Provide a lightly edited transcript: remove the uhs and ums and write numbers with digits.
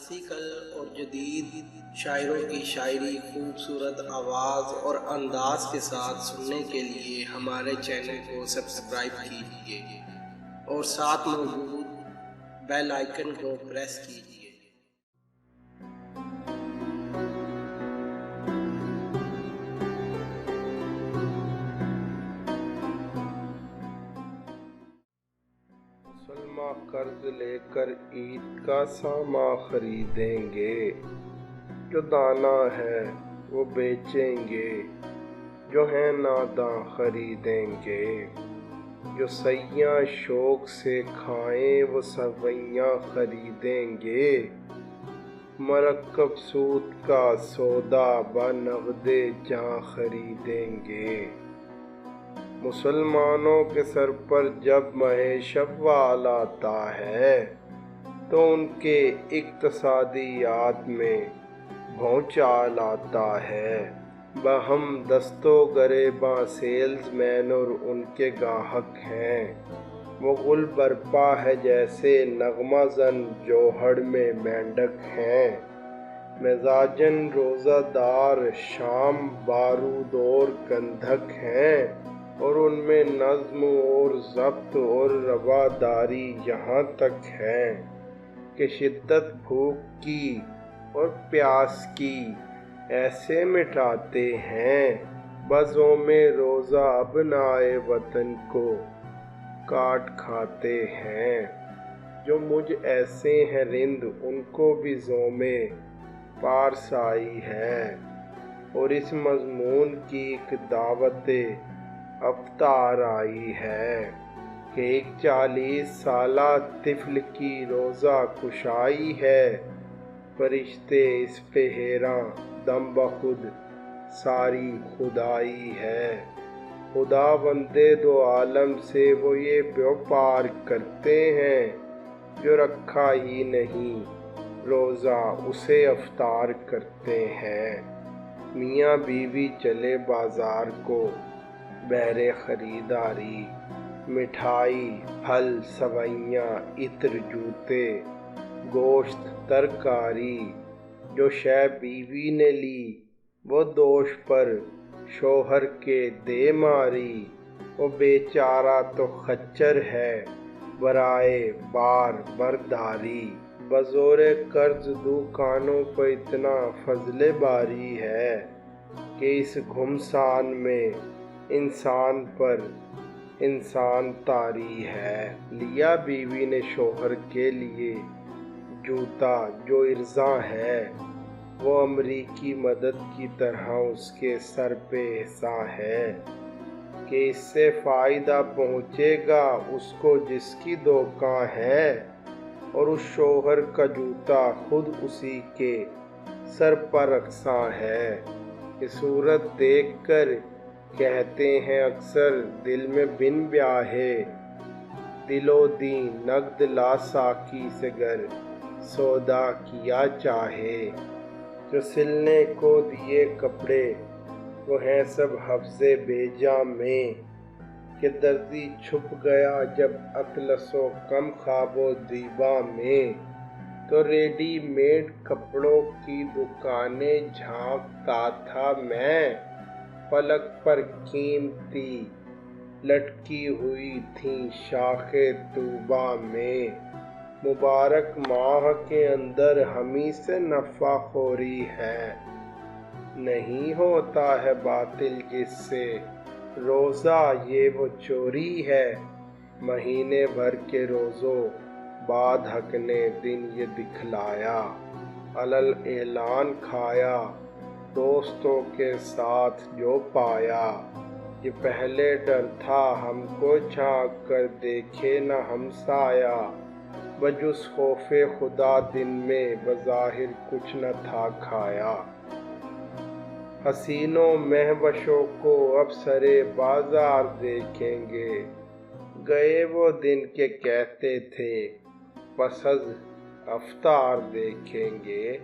Classical اور جدید شاعروں کی شاعری خوبصورت آواز اور انداز کے ساتھ سننے کے لیے ہمارے چینل کو سبسکرائب کیجیے اور ساتھ موجود بیل آئیکن کو پریس کیجیے۔ مسلمان قرض لے کر عید کا سامان خریدیں گے، جو دانا ہے وہ بیچیں گے، جو ہیں ناداں خریدیں گے، جو سیاں شوق سے کھائیں وہ سویاں خریدیں گے، مرکب سود کا سودا بنقد جاں خریدیں گے۔ مسلمانوں کے سر پر جب ماہ شوال آتا ہے تو ان کے اقتصادیات میں بھونچال آتا ہے۔ باہم دست و گریباں سیلز مین اور ان کے گاہک ہیں، وہ غل برپا ہے جیسے نغمہ زن جوہڑ میں مینڈک ہیں۔ مزاجن روزہ دار شام بارود اور گندھک ہیں، اور ان میں نظم اور ضبط اور رواداری یہاں تک ہے کہ شدت بھوک کی اور پیاس کی ایسے مٹاتے ہیں، بزم روزہ ابنائے وطن کو کاٹ کھاتے ہیں۔ جو مجھ ایسے ہیں رند ان کو بھی زوم پارسائی ہے، اور اس مضمون کی ایک دعوت افطار آئی ہے کہ ایک 40 سالہ طفل کی روزہ کشائی ہے، فرشتے اس پہ حیراں دم بخود ساری خدائی ہے۔ خدا بندے دو عالم سے وہ یہ بیوپار کرتے ہیں، جو رکھا ہی نہیں روزہ اسے افطار کرتے ہیں۔ میاں بیوی چلے بازار کو بہر خریداری، مٹھائی پھل سویاں عطر جوتے گوشت ترکاری، جو شے بیوی نے لی وہ دوش پر شوہر کے دے ماری، وہ بیچارہ تو خچر ہے برائے بار برداری، بزور قرض دکانوں پہ اتنا فضل باری ہے کہ اس گھمسان میں انسان پر انسان طاری ہے۔ لیا بیوی نے شوہر کے لیے جوتا جو ارزاں ہے، وہ امریکی مدد کی طرح اس کے سر پہ احساں ہے کہ اس سے فائدہ پہنچے گا اس کو جس کی دکان ہے، اور اس شوہر کا جوتا خود اسی کے سر پر رکھساں ہے۔ یہ صورت دیکھ کر کہتے ہیں اکثر دل میں بن بیاہے، دل و دیں نقد لا ساقی سے گر سودا کیا چاہے۔ جو سلنے کو دیے کپڑے وہ ہیں سب حفظ بے جا میں، کہ درزی چھپ گیا جب اطلس و کم خواب و دیبا میں، تو ریڈی میڈ کپڑوں کی دکانیں جھانکتا تھا میں، فلک پر قیمتی لٹکی ہوئی تھیں شاخ طوبیٰ میں۔ مبارک ماہ کے اندر ہمیں سے نفع خوری ہے، نہیں ہوتا ہے باطل جس سے روزہ یہ وہ چوری ہے۔ مہینے بھر کے روزوں بعد حق نے دن یہ دکھلایا، علل اعلان کھایا دوستوں کے ساتھ جو پایا۔ یہ پہلے ڈر تھا ہم کو جھانک کر دیکھے نہ ہمسایہ، بجز خوف خدا دن میں بظاہر کچھ نہ تھا کھایا۔ حسینوں مہوشوں کو اب سرے بازار دیکھیں گے، گئے وہ دن کہ کہتے تھے پس از افطار دیکھیں گے۔